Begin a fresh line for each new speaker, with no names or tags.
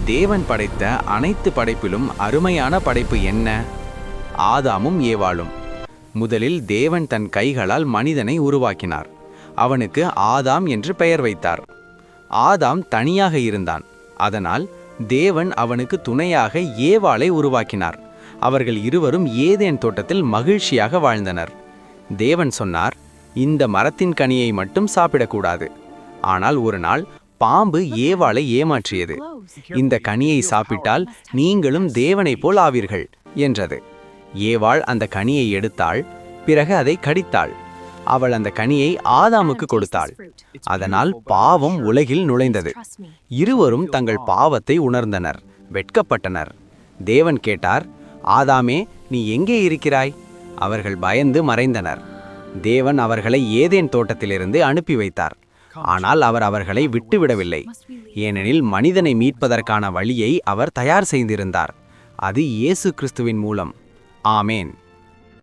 தேவன் படைத்த அனைத்து படைப்பிலும் அருமையான படைப்பு என்ன? ஆதாமும் ஏவாளும். முதலில் தேவன் தன் கைகளால் மனிதனை உருவாக்கினார். அவனுக்கு ஆதாம் என்று பெயர் வைத்தார். ஆதாம் தனியாக இருந்தான். அதனால் தேவன் அவனுக்கு துணையாக ஏவாளை உருவாக்கினார். அவர்கள் இருவரும் ஏதேன் தோட்டத்தில் மகிழ்ச்சியாக வாழ்ந்தனர். தேவன் சொன்னார், இந்த மரத்தின் கனியை மட்டும் சாப்பிடக்கூடாது. ஆனால் ஒரு நாள் பாம்பு ஏவாளை ஏமாற்றியது. இந்த கனியை சாப்பிட்டால் நீங்களும் தேவனைப் போல் ஆவீர்கள் என்றது. ஏவாள் அந்த கனியை எடுத்தாள். பிறகு அதை கடித்தாள். அவள் அந்த கனியை ஆதாமுக்கு கொடுத்தாள். அதனால் பாவம் உலகில் நுழைந்தது. இருவரும் தங்கள் பாவத்தை உணர்ந்தனர், வெட்கப்பட்டனர். தேவன் கேட்டார், ஆதாமே, நீ எங்கே இருக்கிறாய்? அவர்கள் பயந்து மறைந்தனர். தேவன் அவர்களை ஏதேன் தோட்டத்திலிருந்து அனுப்பி வைத்தார். ஆனால் அவர் அவர்களை விட்டுவிடவில்லை. ஏனெனில் மனிதனை மீட்பதற்கான வழியை அவர் தயார் செய்திருந்தார். அது இயேசு கிறிஸ்துவின் மூலம். ஆமேன்.